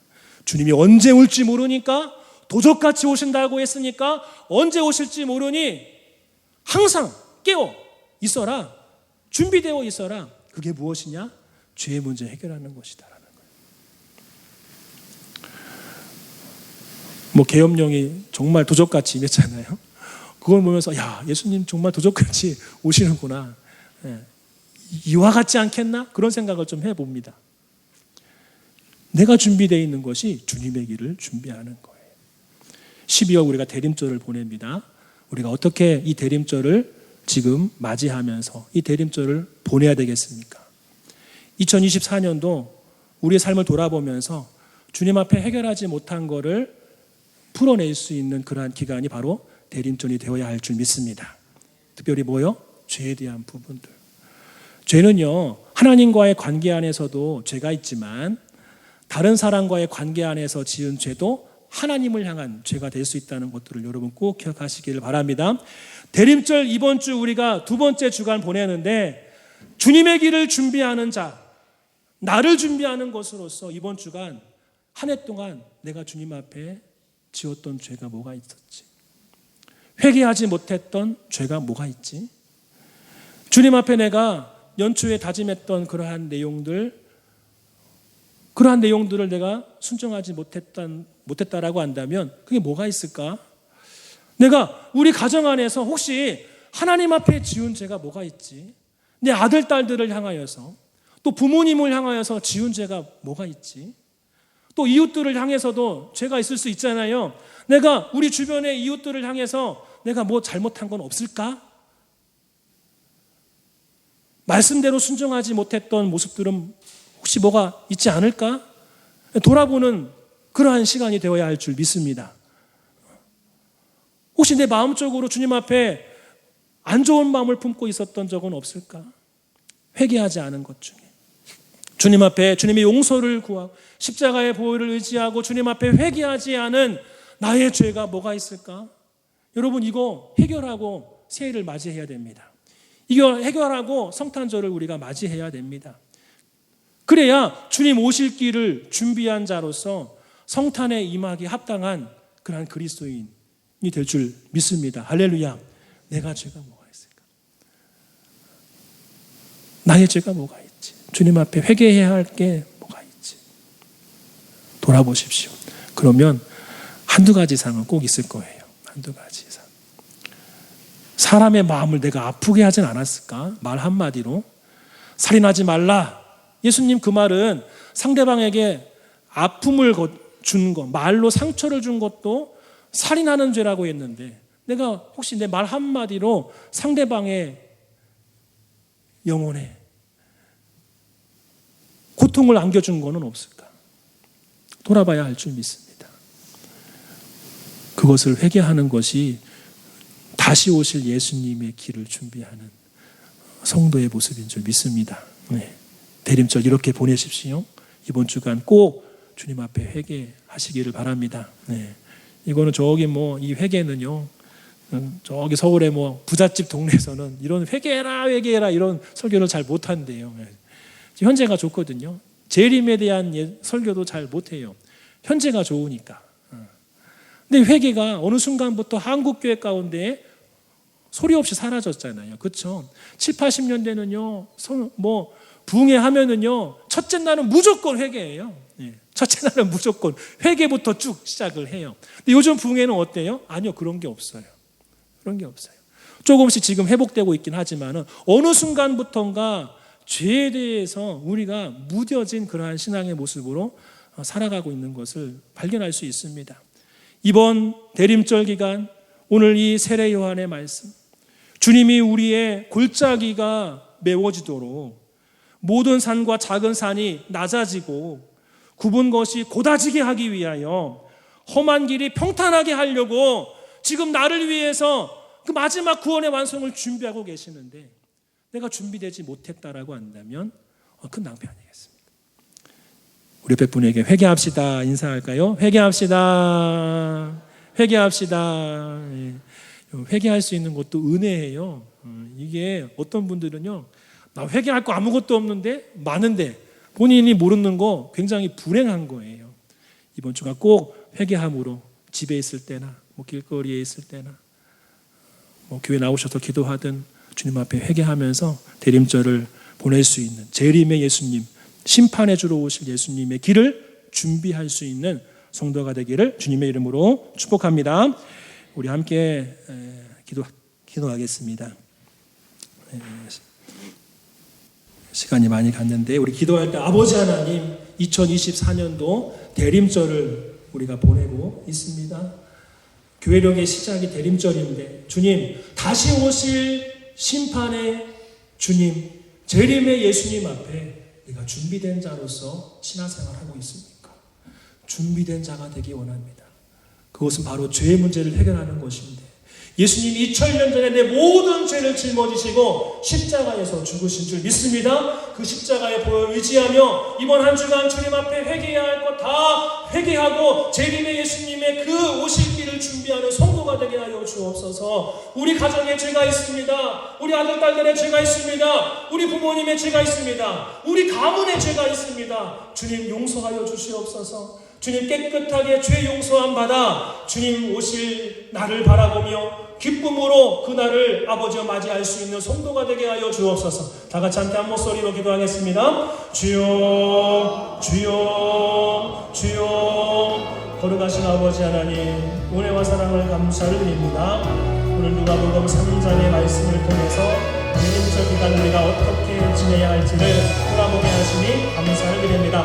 주님이 언제 올지 모르니까, 도적같이 오신다고 했으니까 언제 오실지 모르니 항상 깨어 있어라, 준비되어 있어라. 그게 무엇이냐? 죄의 문제 해결하는 것이다라는 거예요. 뭐 계엄령이 정말 도적같이 임했잖아요. 그걸 보면서 야, 예수님 정말 도적같이 오시는구나. 이와 같지 않겠나? 그런 생각을 좀 해봅니다. 내가 준비되어 있는 것이 주님의 길을 준비하는 거예요. 12월 우리가 대림절을 보냅니다. 우리가 어떻게 이 대림절을 지금 맞이하면서 이 대림절을 보내야 되겠습니까? 2024년도 우리의 삶을 돌아보면서 주님 앞에 해결하지 못한 것을 풀어낼 수 있는 그러한 기간이 바로 대림절이 되어야 할 줄 믿습니다. 특별히 뭐요? 죄에 대한 부분들. 죄는요, 하나님과의 관계 안에서도 죄가 있지만 다른 사람과의 관계 안에서 지은 죄도 하나님을 향한 죄가 될 수 있다는 것들을 여러분 꼭 기억하시기를 바랍니다. 대림절 이번 주 우리가 두 번째 주간 보내는데 주님의 길을 준비하는 자, 나를 준비하는 것으로서 이번 주간 한 해 동안 내가 주님 앞에 지었던 죄가 뭐가 있었지? 회개하지 못했던 죄가 뭐가 있지? 주님 앞에 내가 연초에 다짐했던 그러한 내용들을 내가 순종하지 못했다라고 한다면 그게 뭐가 있을까? 내가 우리 가정 안에서 혹시 하나님 앞에 지은 죄가 뭐가 있지? 내 아들, 딸들을 향하여서 또 부모님을 향하여서 지은 죄가 뭐가 있지? 또 이웃들을 향해서도 죄가 있을 수 있잖아요. 내가 우리 주변의 이웃들을 향해서 내가 뭐 잘못한 건 없을까? 말씀대로 순종하지 못했던 모습들은 혹시 뭐가 있지 않을까? 돌아보는 그러한 시간이 되어야 할 줄 믿습니다. 혹시 내 마음적으로 주님 앞에 안 좋은 마음을 품고 있었던 적은 없을까? 회개하지 않은 것 중에 주님 앞에 주님의 용서를 구하고 십자가의 보혈을 의지하고 주님 앞에 회개하지 않은 나의 죄가 뭐가 있을까? 여러분, 이거 해결하고 새해를 맞이해야 됩니다. 이거 해결하고 성탄절을 우리가 맞이해야 됩니다. 그래야 주님 오실 길을 준비한 자로서 성탄에 임하기 합당한 그러한 그리스도인이 될 줄 믿습니다. 할렐루야. 내가 죄가 뭐가 있을까? 나의 죄가 뭐가 있지? 주님 앞에 회개해야 할 게 뭐가 있지? 돌아보십시오. 그러면 한두 가지 이상은 꼭 있을 거예요. 한두 가지 이상. 사람의 마음을 내가 아프게 하진 않았을까? 말 한마디로. 살인하지 말라. 예수님 그 말은 상대방에게 아픔을 준 것, 말로 상처를 준 것도 살인하는 죄라고 했는데 내가 혹시 내 말 한마디로 상대방의 영혼에 고통을 안겨준 것은 없을까? 돌아봐야 할 줄 믿습니다. 그것을 회개하는 것이 다시 오실 예수님의 길을 준비하는 성도의 모습인 줄 믿습니다. 네. 대림절 이렇게 보내십시오. 이번 주간 꼭 주님 앞에 회개하시기를 바랍니다. 네. 이거는 저기 이 회개는요, 저기 서울의 부잣집 동네에서는 이런 회개해라 이런 설교를 잘 못한대요. 현재가 좋거든요. 재림에 대한 설교도 잘 못해요. 현재가 좋으니까. 근데 회개가 어느 순간부터 한국교회 가운데 소리 없이 사라졌잖아요. 그렇죠? 7, 80년대는요. 부흥회하면은요. 첫째 날은 무조건 회개예요. 첫째 날은 무조건 회개부터 쭉 시작을 해요. 근데 요즘 부흥회는 어때요? 아니요. 그런 게 없어요. 그런 게 없어요. 조금씩 지금 회복되고 있긴 하지만은 어느 순간부터인가 죄에 대해서 우리가 무뎌진 그러한 신앙의 모습으로 살아가고 있는 것을 발견할 수 있습니다. 이번 대림절 기간 오늘 이 세례 요한의 말씀, 주님이 우리의 골짜기가 메워지도록 모든 산과 작은 산이 낮아지고 굽은 것이 곧아지게 하기 위하여 험한 길이 평탄하게 하려고 지금 나를 위해서 그 마지막 구원의 완성을 준비하고 계시는데 내가 준비되지 못했다라고 한다면 큰 낭비 아니겠습니까? 우리 옆에 분에게 회개합시다 인사할까요? 회개합시다. 회개합시다. 회개할 수 있는 것도 은혜예요. 이게 어떤 분들은요, 나 회개할 거 아무것도 없는데 많은데 본인이 모르는 거 굉장히 불행한 거예요. 이번 주가 꼭 회개함으로 집에 있을 때나 길거리에 있을 때나 교회 나오셔서 기도하든 주님 앞에 회개하면서 대림절을 보낼 수 있는 재림의 예수님, 심판해 주러 오실 예수님의 길을 준비할 수 있는 성도가 되기를 주님의 이름으로 축복합니다. 우리 함께 기도하겠습니다. 시간이 많이 갔는데 우리 기도할 때 아버지 하나님 2024년도 대림절을 우리가 보내고 있습니다. 교회력의 시작이 대림절인데 주님 다시 오실 심판의 주님 재림의 예수님 앞에 우리가 준비된 자로서 신앙생활하고 있습니까? 준비된 자가 되기 원합니다. 그것은 바로 죄의 문제를 해결하는 것인데 예수님이 2000년 전에 내 모든 죄를 짊어지시고 십자가에서 죽으신 줄 믿습니다. 그 십자가의 보혈을 의지하며 이번 한 주간 주님 앞에 회개해야 할 것 다 회개하고 재림의 예수님의 그 오실 길을 준비하는 성도가 되게 하여 주옵소서. 우리 가정에 죄가 있습니다. 우리 아들 딸들의 죄가 있습니다. 우리 부모님의 죄가 있습니다. 우리 가문의 죄가 있습니다. 주님 용서하여 주시옵소서. 주님 깨끗하게 죄 용서함 받아 주님 오실 날을 바라보며 기쁨으로 그날을 아버지와 맞이할 수 있는 성도가 되게 하여 주옵소서. 다 같이 함께 한 목소리로 기도하겠습니다. 주여 주여 주여. 거룩하신 아버지 하나님 은혜와 사랑을 감사를 드립니다. 오늘 누가복음 3장의 말씀을 통해서 대림절 기간 우리가 어떻게 지내야 할지를 돌아보게 하시니 감사를 드립니다.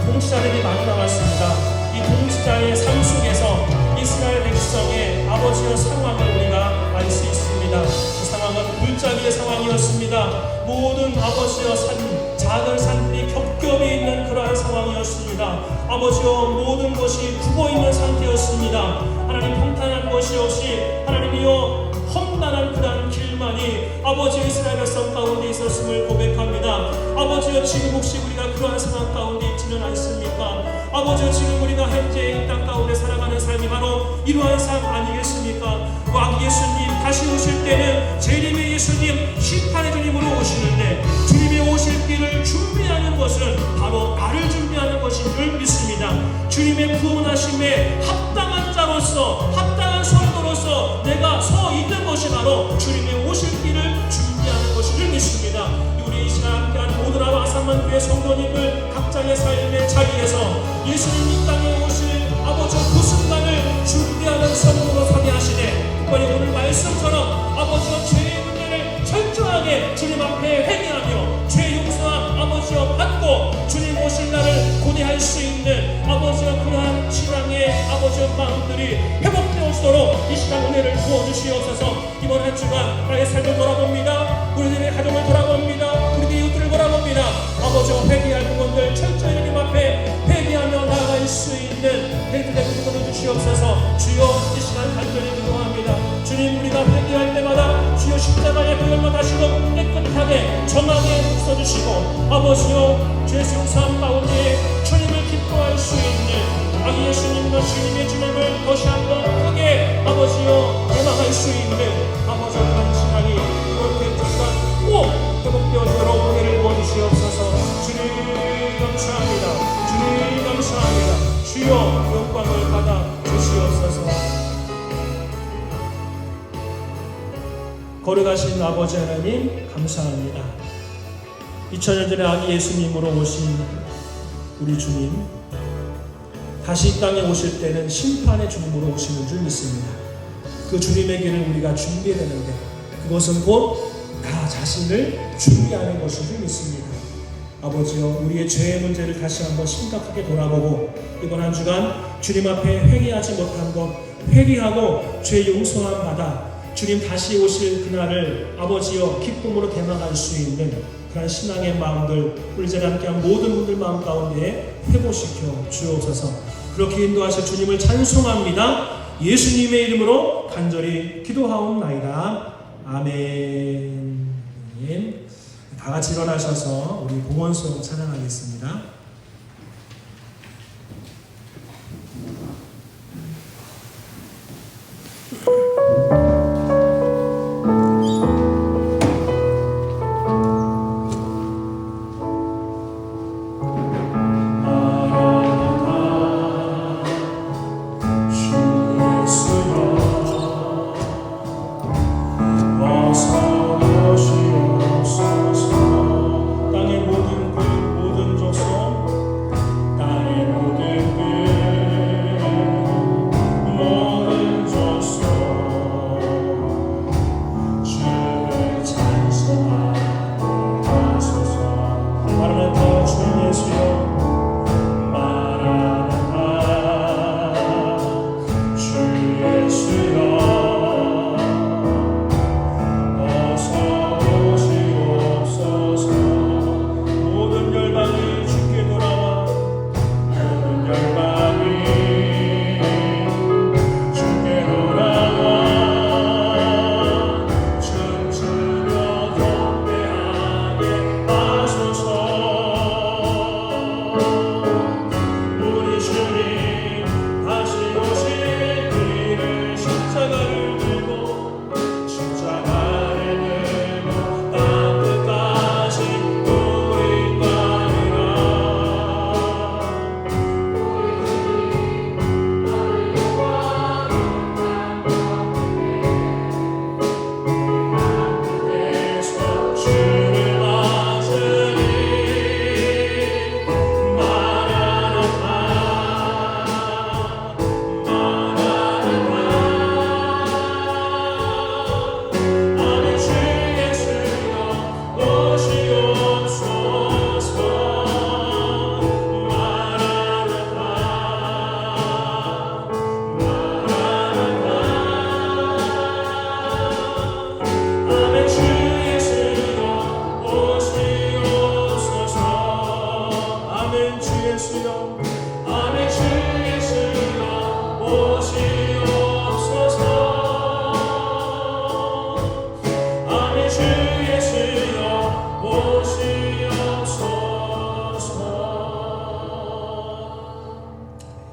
통치자들이 많이 나왔습니다. 이 통치자의 삶 속에서 이스라엘 백성의 아버지의 상황을 우리가 알 수 있습니다. 그 상황은 불자기의 상황이었습니다. 모든 아버지의 산, 작은 산들이 겹겹이 있는 그러한 상황이었습니다. 아버지여 모든 것이 죽어있는 상태였습니다. 하나님 평탄한 것이 없이 하나님이여 험난한 그러한 길만이 아버지의 이스라엘 백성 가운데 있었음을 고백합니다. 아버지여 지금 혹시 우리가 그러한 상황 가운데 있지는 않습니까? 아버지여 지금 우리가 현재 이 땅 가운데 살아가는 삶이 바로 이러한 삶 아니겠습니까? 왕 예수님 다시 오실 때는 재림의 예수님 심판의 주님으로 오시는데 주님의 오실 길을 준비하는 것은 바로 나를 준비하는 것인 줄 믿습니다. 주님의 구원하심에 합당한 자로서 합당한 성도로서 내가 서 있는 것이 바로 주님의 오실 길을 준비하는 것인 줄 믿습니다. 우리 이 시간 함께한 모든 아산만 교회 성도님들 각자의 삶의 자리에서 예수님 이 땅에 오실 아버지 그 순간을 준비하는 성도로 서게 하시네. 특별히 오늘 말씀처럼 아버지와 죄의 문제를 철저하게 주님 앞에 회개하며 죄 용서함 아버지와 받고 주님 오실 날을 고대할 수 있는 아버지와 그러한 신앙의 아버지와 마음들이 회복되어지도록 이 시간 은혜를 부어주시옵소서. 이번 한 주간 나의 삶을 돌아봅니다. 우리들의 가정을 돌아봅니다. 우리들의 이웃들을 돌아봅니다. 아버지와 회개할 부분들 철저히 주님 앞에 회개하며 나아갈 수 있는 회개의 부분을 주시옵소서. 주여 이 시간 간절히 기도합니다. 주님 우리가 회개할 때마다 주여 십자가의 보혈로 다시금 깨끗하게 정하게 써주시고 아버지여 죄 용서함 가운데 주님을 기뻐할 수 있는 아기 예수님과 주님의 주님을 다시 한번 크게 아버지여 대망할 수 있는 아버지의 그런 시간이 이렇게 잠깐 꼭 회복되어지도록 은혜를 부어주시옵소서. 주님 감사합니다. 주님 감사합니다. 주여 영광을 받아 주시옵소서. 거룩하신 아버지 하나님 감사합니다. 2000년 전에 아기 예수님으로 오신 우리 주님 다시 이 땅에 오실 때는 심판의 주님으로 오시는 줄 믿습니다. 그 주님의 길을 우리가 준비해야 되는데 그것은 곧 나 자신을 준비하는 것인 줄 믿습니다. 아버지여 우리의 죄의 문제를 다시 한번 심각하게 돌아보고 이번 한 주간 주님 앞에 회개하지 못한 것 회개하고 죄 용서함 받아 주님 다시 오실 그날을 아버지여 기쁨으로 대망할 수 있는 그런 신앙의 마음들 우리 자리 함께한 모든 분들 마음 가운데 회복시켜 주옵소서. 그렇게 인도하실 주님을 찬송합니다. 예수님의 이름으로 간절히 기도하옵나이다. 아멘. 다 같이 일어나셔서 우리 봉헌송 찬양하겠습니다. 땅의 모든 족속 예수여 아멘 주 예수여 오시옵소서 아멘 주 예수여 오시옵소서.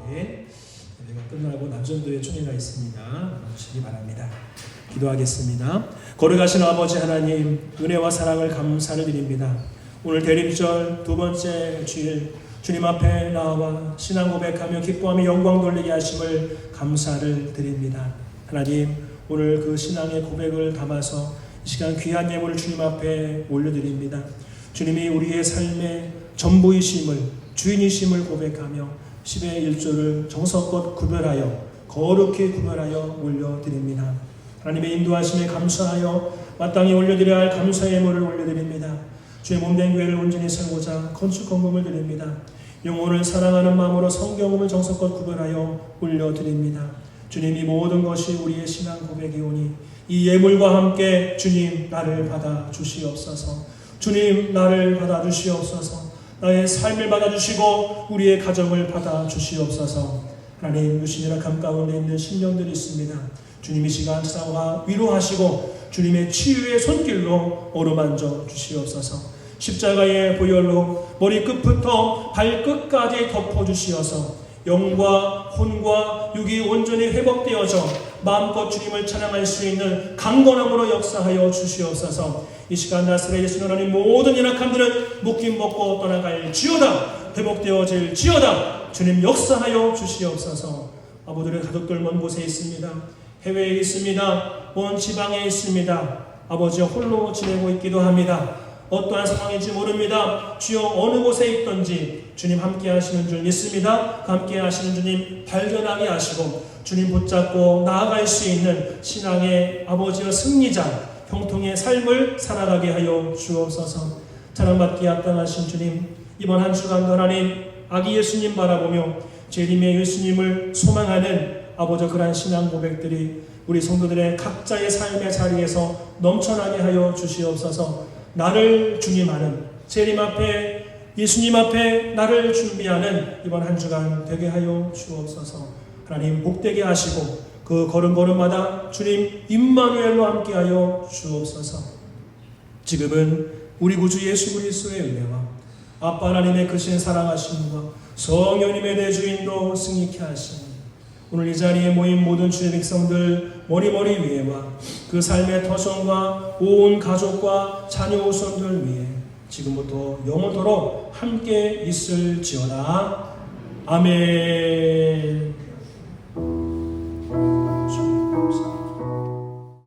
네, 예배가 끝나고 남전도에 총회가 있습니다. 나오시기 바랍니다. 기도하겠습니다. 거룩하신 아버지 하나님, 은혜와 사랑을 감사를 드립니다. 오늘 대림절 두 번째 주일 주님 앞에 나와 신앙 고백하며 기뻐하며 영광 돌리게 하심을 감사를 드립니다. 하나님, 오늘 그 신앙의 고백을 담아서 이 시간 귀한 예물을 주님 앞에 올려드립니다. 주님이 우리의 삶의 전부이심을, 주인이심을 고백하며 10의 1조를 정성껏 구별하여 거룩히 구별하여 올려드립니다. 하나님의 인도하심에 감사하여 마땅히 올려드려야 할 감사의 예물을 올려드립니다. 주의 몸된 교회를 온전히 세우고자 건축 헌금을 드립니다. 영혼을 사랑하는 마음으로 성경음을 정성껏 구별하여 올려드립니다. 주님, 이 모든 것이 우리의 신앙 고백이오니 이 예물과 함께 주님 나를 받아 주시옵소서. 주님 나를 받아 주시옵소서. 나의 삶을 받아 주시고 우리의 가정을 받아 주시옵소서. 하나님, 유신이라 감 가운데 있는 심령들이 있습니다. 주님 이 시간 싸워 위로하시고 주님의 치유의 손길로 어루만져 주시옵소서. 십자가의 보혈로 머리 끝부터 발끝까지 덮어주시어서 영과 혼과 육이 온전히 회복되어져 마음껏 주님을 찬양할 수 있는 강건함으로 역사하여 주시옵소서. 이 시간 나사렛 예수 하나님 모든 연약함들은 묶임 벗고 떠나갈지어다. 회복되어질 지어다. 주님 역사하여 주시옵소서. 아버지의 가족들 먼 곳에 있습니다. 해외에 있습니다. 먼 지방에 있습니다. 아버지 홀로 지내고 있기도 합니다. 어떠한 상황인지 모릅니다. 주여 어느 곳에 있든지 주님 함께 하시는 줄 믿습니다. 함께 하시는 주님 발견하게 하시고 주님 붙잡고 나아갈 수 있는 신앙의 아버지와 승리자 형통의 삶을 살아가게 하여 주옵소서. 찬양받기에 합당하신 주님, 이번 한 주간도 하나님 아기 예수님 바라보며 재림의 예수님을 소망하는 아버지 그러한 신앙 고백들이 우리 성도들의 각자의 삶의 자리에서 넘쳐나게 하여 주시옵소서. 나를 주님하는 재림 앞에 예수님 앞에 나를 준비하는 이번 한 주간 되게 하여 주옵소서. 하나님 복되게 하시고 그 걸음걸음마다 주님 임마누엘로 함께하여 주옵소서. 지금은 우리 구주 예수 그리스도의 은혜와 아빠 하나님의 크신 사랑하심과 성령님의 대주인도 승리케 하시니 오늘 이 자리에 모인 모든 주의 백성들 머리머리 위에와 그 삶의 터전과 온 가족과 자녀 후손들 위에 지금부터 영원토록 함께 있을지어다. 아멘.